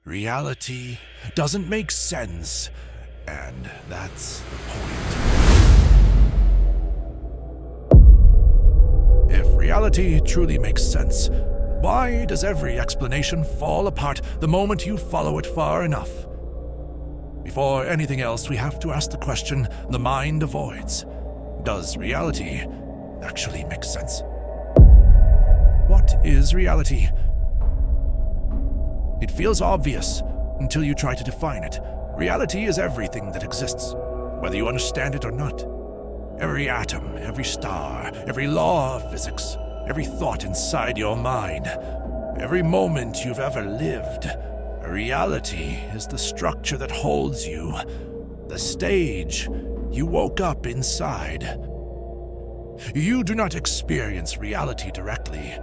Reality doesn't make sense, and that's the point. If reality truly makes sense, why does every explanation fall apart the moment you follow it far enough? Before anything else, we have to ask the question the mind avoids. Does reality actually make sense? What is reality? It feels obvious until you try to define it. Reality is everything that exists, whether you understand it or not. Every atom, every star, every law of physics, every thought inside your mind, every moment you've ever lived. Reality is the structure that holds you, the stage you woke up inside. You do not experience reality directly.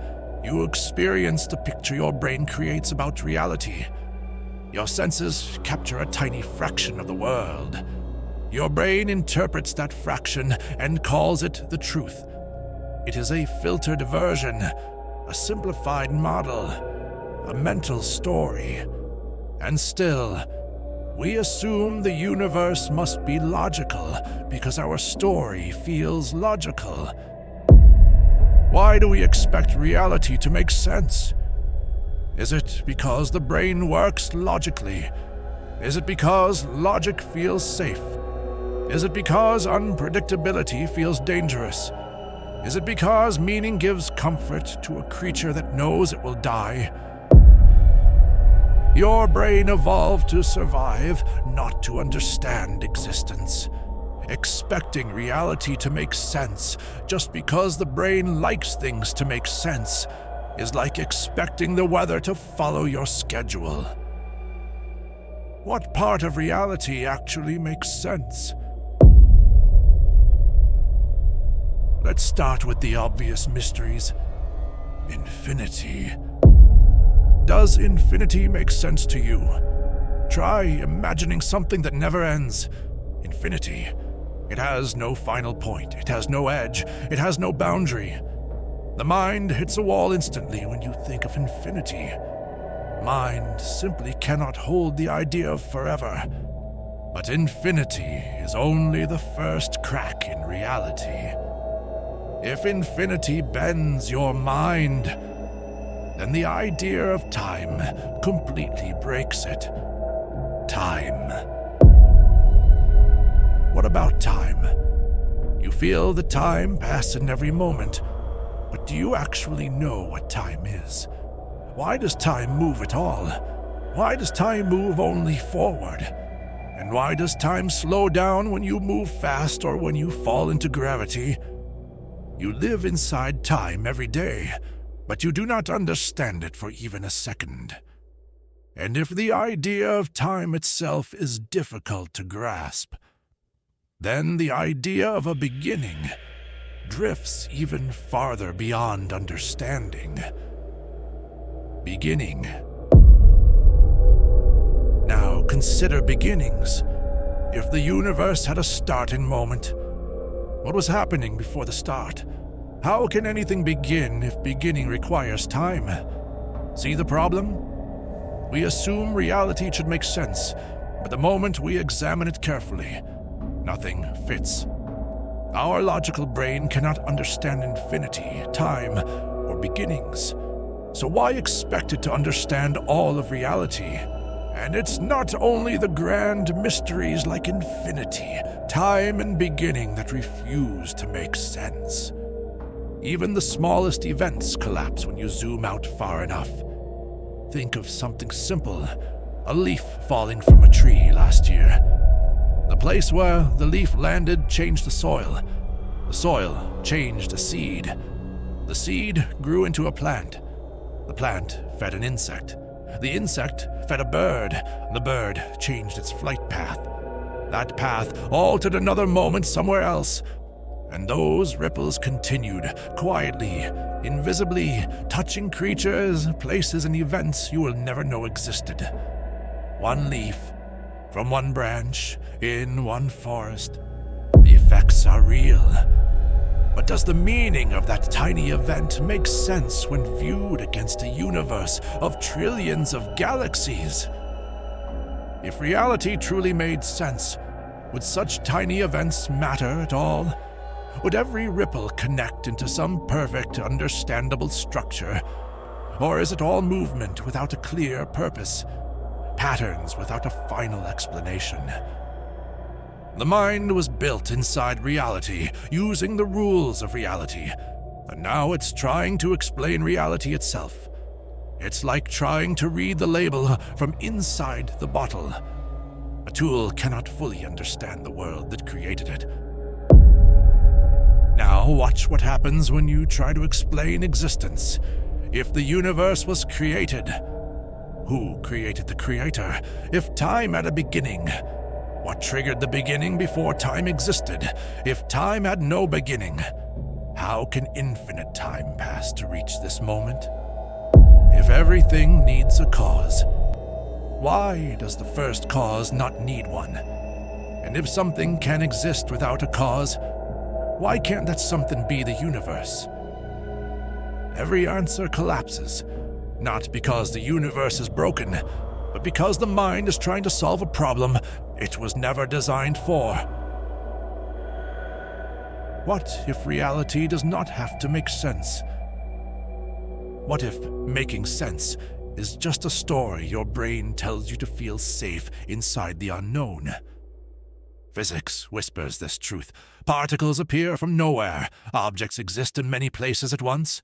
You experience the picture your brain creates about reality. Your senses capture a tiny fraction of the world. Your brain interprets that fraction and calls it the truth. It is a filtered version, a simplified model, a mental story. And still, we assume the universe must be logical because our story feels logical. Why do we expect reality to make sense? Is it because the brain works logically? Is it because logic feels safe? Is it because unpredictability feels dangerous? Is it because meaning gives comfort to a creature that knows it will die? Your brain evolved to survive, not to understand existence. Expecting reality to make sense just because the brain likes things to make sense is like expecting the weather to follow your schedule. What part of reality actually makes sense? Let's start with the obvious mysteries. Infinity. Does infinity make sense to you? Try imagining something that never ends. Infinity. It has no final point. It has no edge. It has no boundary. The mind hits a wall instantly when you think of infinity. Mind simply cannot hold the idea of forever. But infinity is only the first crack in reality. If infinity bends your mind, then the idea of time completely breaks it. Time. What about time? You feel the time pass in every moment, but do you actually know what time is? Why does time move at all? Why does time move only forward? And why does time slow down when you move fast or when you fall into gravity? You live inside time every day, but you do not understand it for even a second. And if the idea of time itself is difficult to grasp, then the idea of a beginning drifts even farther beyond understanding. Beginning. Now consider beginnings. If the universe had a starting moment, what was happening before the start? How can anything begin if beginning requires time? See the problem? We assume reality should make sense, but the moment we examine it carefully, nothing fits. Our logical brain cannot understand infinity, time, or beginnings. So why expect it to understand all of reality? And it's not only the grand mysteries like infinity, time, and beginning that refuse to make sense. Even the smallest events collapse when you zoom out far enough. Think of something simple, a leaf falling from a tree last year. The place where the leaf landed changed the soil. The soil changed a seed. The seed grew into a plant. The plant fed an insect. The insect fed a bird. The bird changed its flight path. That path altered another moment somewhere else. And those ripples continued, quietly, invisibly, touching creatures, places, and events you will never know existed. One leaf, from one branch, in one forest. The effects are real. But does the meaning of that tiny event make sense when viewed against a universe of trillions of galaxies? If reality truly made sense, would such tiny events matter at all? Would every ripple connect into some perfect, understandable structure? Or is it all movement without a clear purpose? Patterns without a final explanation? The mind was built inside reality, using the rules of reality, and now it's trying to explain reality itself. It's like trying to read the label from inside the bottle. A tool cannot fully understand the world that created it. Now watch what happens when you try to explain existence. If the universe was created, who created the creator? If time had a beginning, what triggered the beginning before time existed? If time had no beginning, how can infinite time pass to reach this moment? If everything needs a cause, why does the first cause not need one? And if something can exist without a cause, why can't that something be the universe? Every answer collapses, not because the universe is broken, but because the mind is trying to solve a problem it was never designed for. What if reality does not have to make sense? What if making sense is just a story your brain tells you to feel safe inside the unknown? Physics whispers this truth. Particles appear from nowhere. Objects exist in many places at once.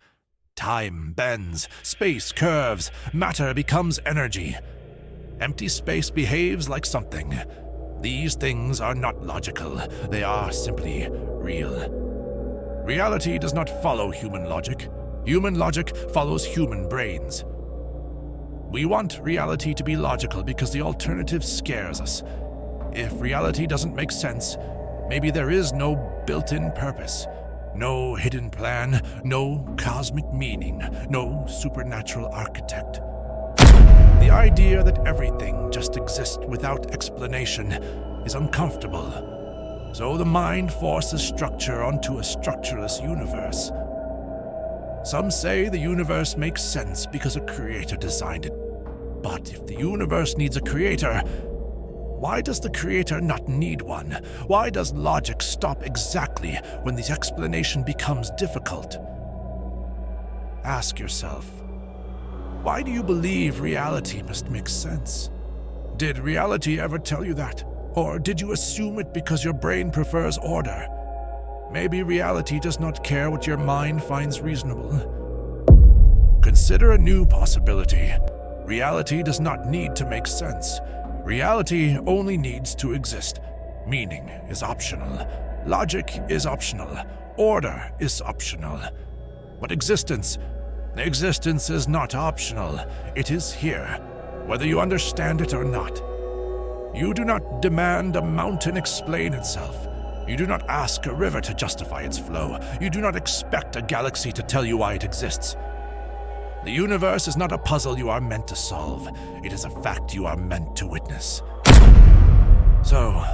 Time bends, space curves, matter becomes energy. Empty space behaves like something. These things are not logical. They are simply real. Reality does not follow human logic. Human logic follows human brains. We want reality to be logical because the alternative scares us. If reality doesn't make sense, maybe there is no built-in purpose, no hidden plan, no cosmic meaning, no supernatural architect. The idea that everything just exists without explanation is uncomfortable, so the mind forces structure onto a structureless universe. Some say the universe makes sense because a creator designed it. But if the universe needs a creator, why does the creator not need one? Why does logic stop exactly when the explanation becomes difficult? Ask yourself, why do you believe reality must make sense? Did reality ever tell you that? Or did you assume it because your brain prefers order? Maybe reality does not care what your mind finds reasonable. Consider a new possibility. Reality does not need to make sense. Reality only needs to exist. Meaning is optional. Logic is optional. Order is optional. But existence is not optional. It is here, whether you understand it or not. You do not demand a mountain explain itself. You do not ask a river to justify its flow. You do not expect a galaxy to tell you why it exists. The universe is not a puzzle you are meant to solve. It is a fact you are meant to witness. So,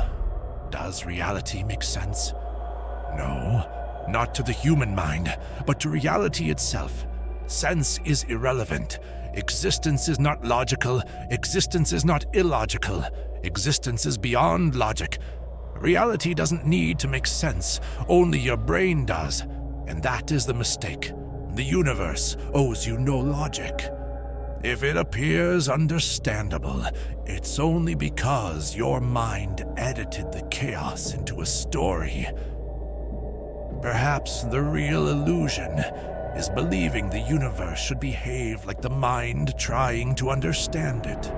does reality make sense? No, not to the human mind, but to reality itself. Sense is irrelevant. Existence is not logical. Existence is not illogical. Existence is beyond logic. Reality doesn't need to make sense. Only your brain does. And that is the mistake. The universe owes you no logic. If it appears understandable, it's only because your mind edited the chaos into a story. Perhaps the real illusion is believing the universe should behave like the mind trying to understand it.